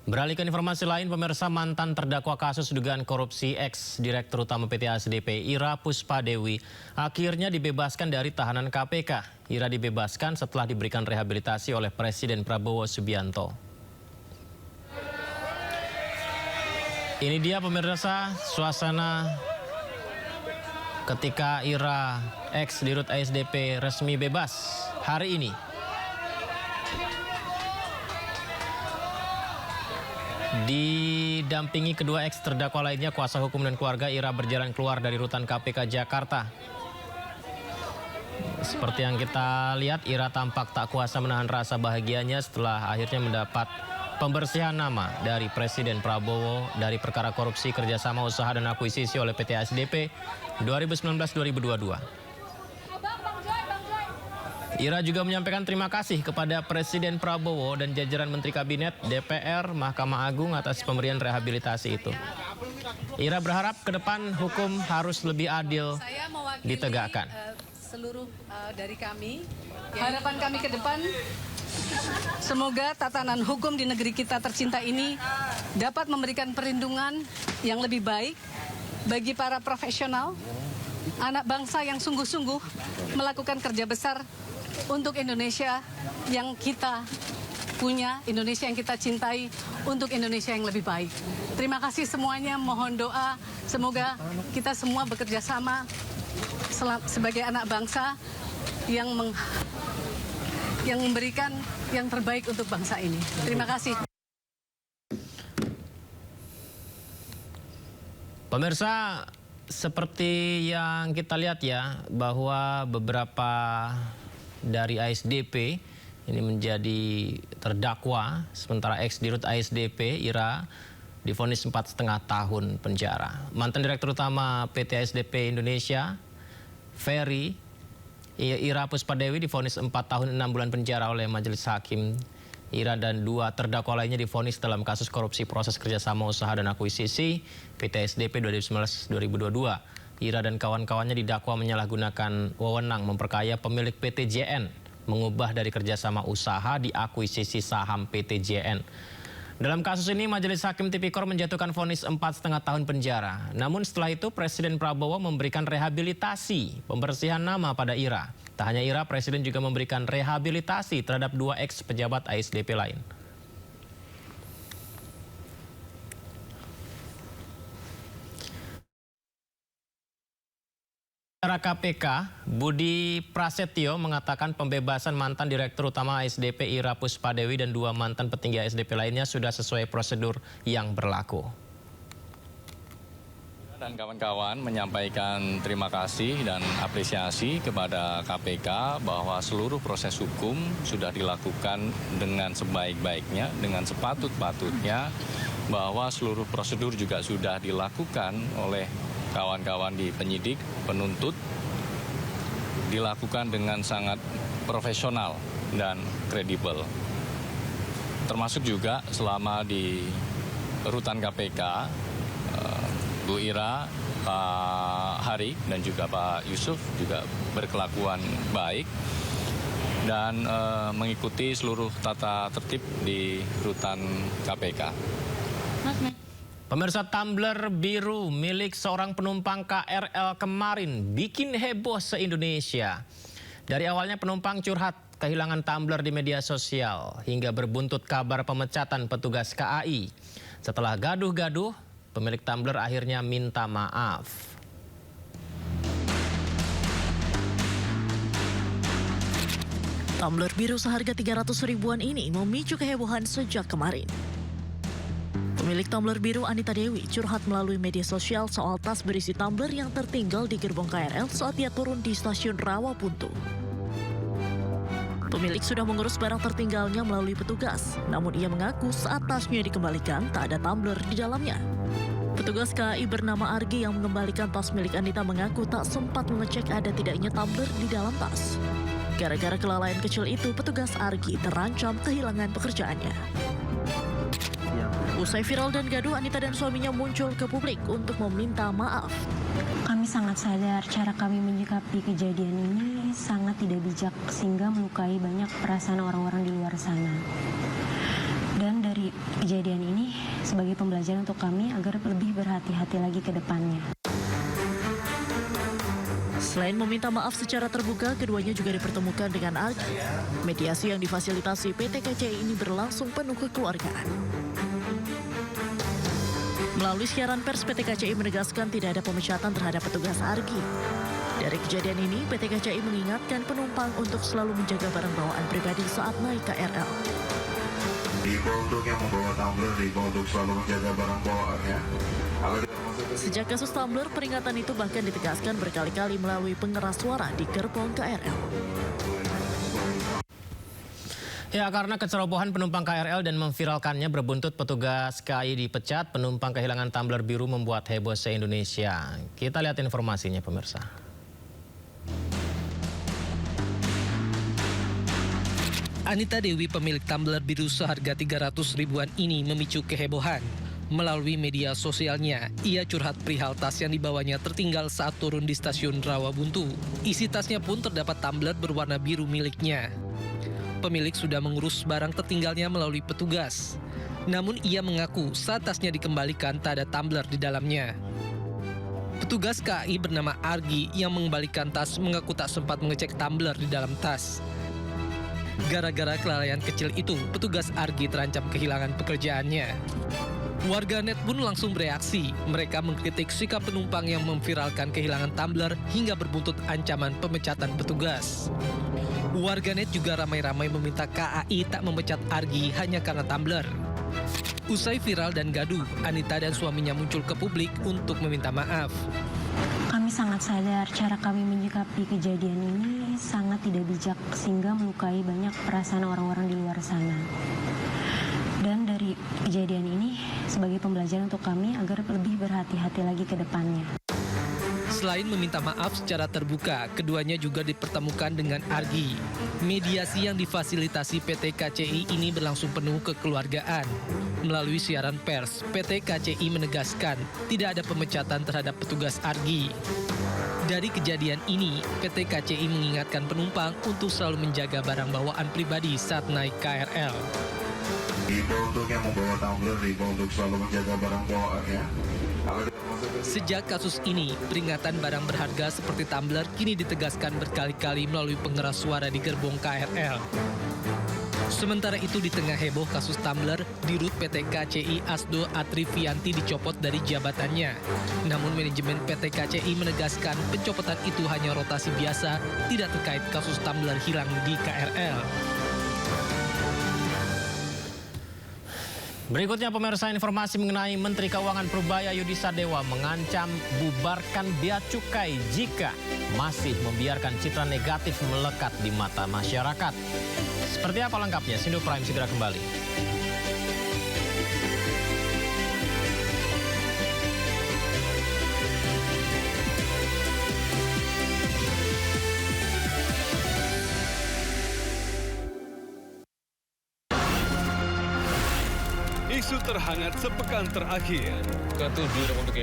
Beralih ke informasi lain, pemirsa, mantan terdakwa kasus dugaan korupsi ex-direktur utama PT ASDP Ira Puspadewi akhirnya dibebaskan dari tahanan KPK. Ira dibebaskan setelah diberikan rehabilitasi oleh Presiden Prabowo Subianto. Ini dia pemirsa suasana ketika Ira ex-dirut ASDP resmi bebas hari ini. Didampingi kedua ex terdakwa lainnya, kuasa hukum dan keluarga, Ira berjalan keluar dari rutan KPK Jakarta. Seperti yang kita lihat, Ira tampak tak kuasa menahan rasa bahagianya setelah akhirnya mendapat pembersihan nama dari Presiden Prabowo dari perkara korupsi kerjasama usaha dan akuisisi oleh PT ASDP 2019-2022. Ira juga menyampaikan terima kasih kepada Presiden Prabowo dan jajaran Menteri Kabinet, DPR, Mahkamah Agung atas pemberian rehabilitasi itu. Ira berharap ke depan hukum harus lebih adil ditegakkan. Seluruh dari kami, harapan kami ke depan, semoga tatanan hukum di negeri kita tercinta ini dapat memberikan perlindungan yang lebih baik bagi para profesional, anak bangsa yang sungguh-sungguh melakukan kerja besar untuk Indonesia yang kita punya, Indonesia yang kita cintai, untuk Indonesia yang lebih baik. Terima kasih semuanya, mohon doa, semoga kita semua bekerja sama sebagai anak bangsa yang memberikan yang terbaik untuk bangsa ini. Terima kasih. Pemirsa, seperti yang kita lihat ya, bahwa beberapa dari ASDP ini menjadi terdakwa, sementara ex-dirut ASDP Ira divonis 4,5 tahun penjara. Mantan Direktur Utama PT ASDP Indonesia, Ferry Ira Puspadewi divonis 4 tahun 6 bulan penjara oleh Majelis Hakim. Ira dan 2 terdakwa lainnya divonis dalam kasus korupsi proses kerjasama usaha dan akuisisi PT ASDP 2019-2022. Ira dan kawan-kawannya didakwa menyalahgunakan wewenang memperkaya pemilik PT JN, mengubah dari kerjasama usaha di akuisisi saham PT JN. Dalam kasus ini, Majelis Hakim Tipikor menjatuhkan vonis 4,5 tahun penjara. Namun setelah itu, Presiden Prabowo memberikan rehabilitasi pembersihan nama pada Ira. Tak hanya Ira, Presiden juga memberikan rehabilitasi terhadap 2 ex pejabat ASDP lain. Secara KPK, Budi Prasetyo mengatakan pembebasan mantan Direktur Utama ASDP Ira Puspadewi dan 2 mantan petinggi ASDP lainnya sudah sesuai prosedur yang berlaku. Dan kawan-kawan menyampaikan terima kasih dan apresiasi kepada KPK bahwa seluruh proses hukum sudah dilakukan dengan sebaik-baiknya, dengan sepatut-patutnya, bahwa seluruh prosedur juga sudah dilakukan oleh kawan-kawan di penyidik, penuntut, dilakukan dengan sangat profesional dan kredibel. Termasuk juga selama di rutan KPK, Bu Ira, Pak Hari, dan juga Pak Yusuf juga berkelakuan baik dan mengikuti seluruh tata tertib di rutan KPK. Pemirsa, tumbler biru milik seorang penumpang KRL kemarin bikin heboh se-Indonesia. Dari awalnya penumpang curhat kehilangan tumbler di media sosial hingga berbuntut kabar pemecatan petugas KAI. Setelah gaduh-gaduh, pemilik tumbler akhirnya minta maaf. Tumbler biru seharga 300 ribuan ini memicu kehebohan sejak kemarin. Pemilik tumbler biru Anita Dewi curhat melalui media sosial soal tas berisi tumbler yang tertinggal di gerbong KRL saat dia turun di stasiun Rawabuntu. Pemilik sudah mengurus barang tertinggalnya melalui petugas, namun ia mengaku saat tasnya dikembalikan tak ada tumbler di dalamnya. Petugas KAI bernama Argi yang mengembalikan tas milik Anita mengaku tak sempat mengecek ada tidaknya tumbler di dalam tas. Gara-gara kelalaian kecil itu, petugas Argi terancam kehilangan pekerjaannya. Usai viral dan gaduh, Anita dan suaminya muncul ke publik untuk meminta maaf. Kami sangat sadar cara kami menyikapi kejadian ini sangat tidak bijak sehingga melukai banyak perasaan orang-orang di luar sana. Dan dari kejadian ini sebagai pembelajaran untuk kami agar lebih berhati-hati lagi ke depannya. Selain meminta maaf secara terbuka, keduanya juga dipertemukan dengan Argi. Mediasi yang difasilitasi PT KCI ini berlangsung penuh kekeluargaan. Melalui siaran pers, PT KCI menegaskan tidak ada pemecatan terhadap petugas Argi. Dari kejadian ini, PT KCI mengingatkan penumpang untuk selalu menjaga barang bawaan pribadi saat naik KRL. Diimbau untuk yang membawa tumbler, diimbau untuk selalu menjaga barang bawaannya. Sejak kasus tumbler, peringatan itu bahkan ditegaskan berkali-kali melalui pengeras suara di gerbong KRL. Ya, karena kecerobohan penumpang KRL dan memviralkannya berbuntut petugas KAI dipecat, penumpang kehilangan tumbler biru membuat heboh se-Indonesia. Kita lihat informasinya, pemirsa. Anita Dewi, pemilik tumbler biru seharga 300 ribuan ini memicu kehebohan. Melalui media sosialnya, ia curhat perihal tas yang dibawanya tertinggal saat turun di stasiun Rawabuntu. Isi tasnya pun terdapat tumbler berwarna biru miliknya. Pemilik sudah mengurus barang tertinggalnya melalui petugas. Namun ia mengaku saat tasnya dikembalikan tak ada tumbler di dalamnya. Petugas KAI bernama Argi yang mengembalikan tas mengaku tak sempat mengecek tumbler di dalam tas. Gara-gara kelalaian kecil itu, petugas Argi terancam kehilangan pekerjaannya. Warganet pun langsung bereaksi. Mereka mengkritik sikap penumpang yang memviralkan kehilangan tumbler hingga berbuntut ancaman pemecatan petugas. Warganet juga ramai-ramai meminta KAI tak memecat Argi hanya karena tumbler. Usai viral dan gaduh, Anita dan suaminya muncul ke publik untuk meminta maaf. Kami sangat sadar cara kami menyikapi kejadian ini sangat tidak bijak sehingga melukai banyak perasaan orang-orang di luar sana. Dan dari kejadian ini sebagai pembelajaran untuk kami agar lebih berhati-hati lagi ke depannya. Selain meminta maaf secara terbuka, keduanya juga dipertemukan dengan Argi. Mediasi yang difasilitasi PT KCI ini berlangsung penuh kekeluargaan. Melalui siaran pers, PT KCI menegaskan tidak ada pemecatan terhadap petugas Argi. Dari kejadian ini, PT KCI mengingatkan penumpang untuk selalu menjaga barang bawaan pribadi saat naik KRL. Diimbau untuk yang membawa tumbler, diimbau untuk selalu menjaga barang bawaannya. Sejak kasus ini, peringatan barang berharga seperti tumbler kini ditegaskan berkali-kali melalui pengeras suara di gerbong KRL. Sementara itu, di tengah heboh kasus tumbler, Dirut PT KCI Asdo Atrivianti dicopot dari jabatannya. Namun manajemen PT KCI menegaskan pencopotan itu hanya rotasi biasa, tidak terkait kasus tumbler hilang di KRL. Berikutnya, pemirsa, informasi mengenai Menteri Keuangan Purbaya Yudi Sadewa mengancam bubarkan bea cukai jika masih membiarkan citra negatif melekat di mata masyarakat. Seperti apa lengkapnya? Sindo Prime segera kembali. Isu terhangat sepekan terakhir. Ketujuh untuk